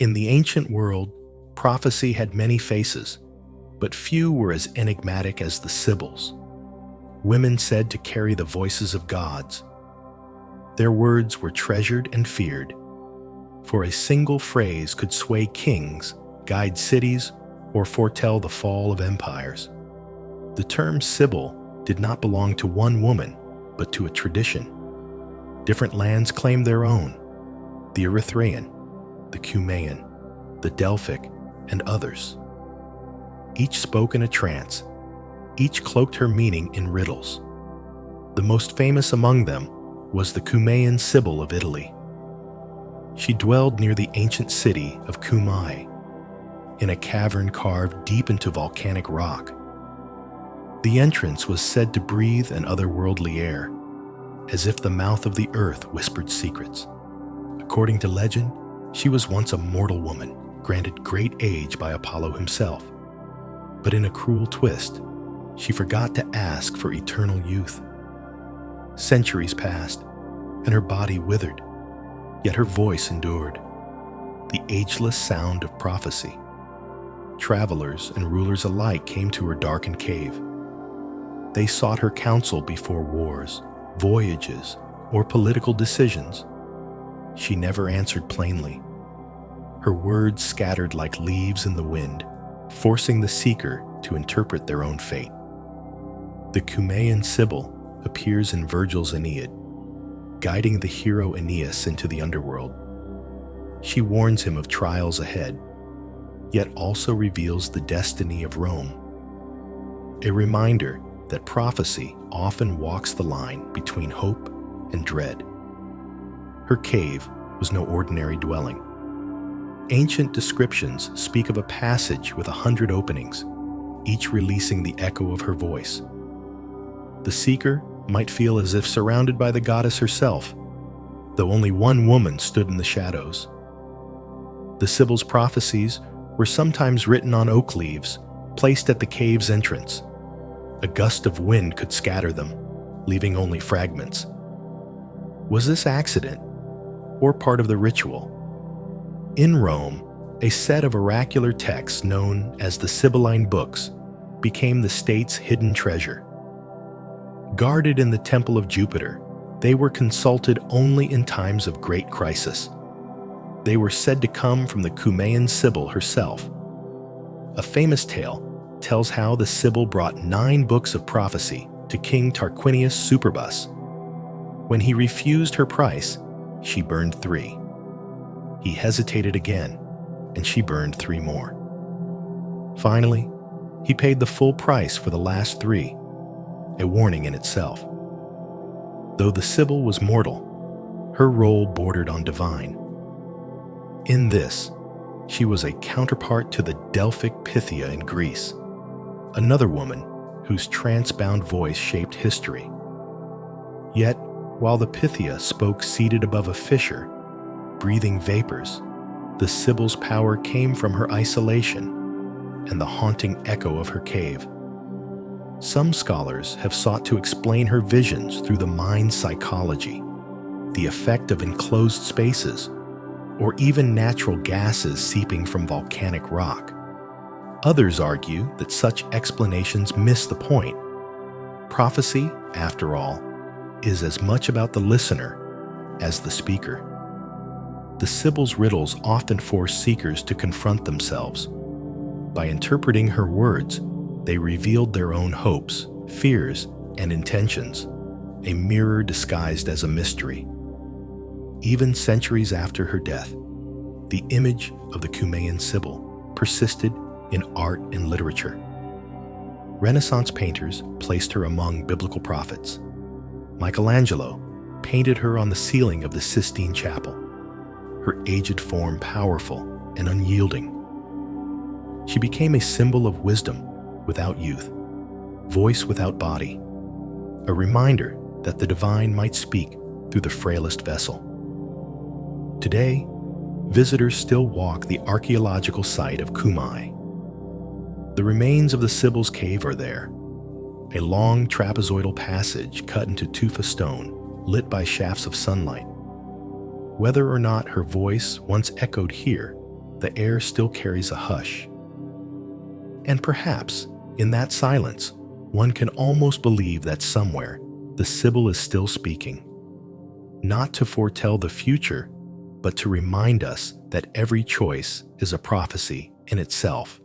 In the ancient world, prophecy had many faces, but few were as enigmatic as the Sibyls, women said to carry the voices of gods. Their words were treasured and feared, for a single phrase could sway kings, guide cities, or foretell the fall of empires. The term Sibyl did not belong to one woman, but to a tradition. Different lands claimed their own: the Erythraean, the Cumaean, the Delphic, and others. Each spoke in a trance. Each cloaked her meaning in riddles. The most famous among them was the Cumaean Sibyl of Italy. She dwelled near the ancient city of Cumae, in a cavern carved deep into volcanic rock. The entrance was said to breathe an otherworldly air, as if the mouth of the earth whispered secrets. According to legend, she was once a mortal woman, granted great age by Apollo himself. But in a cruel twist, she forgot to ask for eternal youth. Centuries passed, and her body withered, yet her voice endured, the ageless sound of prophecy. Travelers and rulers alike came to her darkened cave. They sought her counsel before wars, voyages, or political decisions. She never answered plainly. Her words scattered like leaves in the wind, forcing the seeker to interpret their own fate. The Cumaean Sibyl appears in Virgil's Aeneid, guiding the hero Aeneas into the underworld. She warns him of trials ahead, yet also reveals the destiny of Rome. A reminder that prophecy often walks the line between hope and dread. Her cave was no ordinary dwelling. Ancient descriptions speak of a passage with 100 openings, each releasing the echo of her voice. The seeker might feel as if surrounded by the goddess herself, though only one woman stood in the shadows. The Sibyl's prophecies were sometimes written on oak leaves, placed at the cave's entrance. A gust of wind could scatter them, leaving only fragments. Was this accident, or part of the ritual? In Rome, a set of oracular texts known as the Sibylline books became the state's hidden treasure. Guarded in the temple of Jupiter, they were consulted only in times of great crisis. They were said to come from the Cumaean Sibyl herself. A famous tale tells how the Sibyl brought 9 books of prophecy to King Tarquinius Superbus. When he refused her price, she burned 3. He hesitated again, and she burned 3 more. Finally, he paid the full price for the last 3, a warning in itself. Though the Sibyl was mortal, her role bordered on divine. In this, she was a counterpart to the Delphic Pythia in Greece, another woman whose trance-bound voice shaped history. Yet, while the Pythia spoke seated above a fissure, breathing vapors, the Sibyl's power came from her isolation and the haunting echo of her cave. Some scholars have sought to explain her visions through the mind's psychology, the effect of enclosed spaces, or even natural gases seeping from volcanic rock. Others argue that such explanations miss the point. Prophecy, after all, is as much about the listener as the speaker. The Sibyl's riddles often force seekers to confront themselves. By interpreting her words, they revealed their own hopes, fears, and intentions, a mirror disguised as a mystery. Even centuries after her death, the image of the Cumaean Sibyl persisted in art and literature. Renaissance painters placed her among biblical prophets. Michelangelo painted her on the ceiling of the Sistine Chapel, her aged form powerful and unyielding. She became a symbol of wisdom without youth, voice without body, a reminder that the divine might speak through the frailest vessel. Today, visitors still walk the archaeological site of Cumae. The remains of the Sibyl's cave are there, a long trapezoidal passage cut into tufa stone, lit by shafts of sunlight. Whether or not her voice once echoed here the air still carries a hush. And perhaps, in that silence, one can almost believe that somewhere, the Sibyl is still speaking, not to foretell the future, but to remind us that every choice is a prophecy in itself.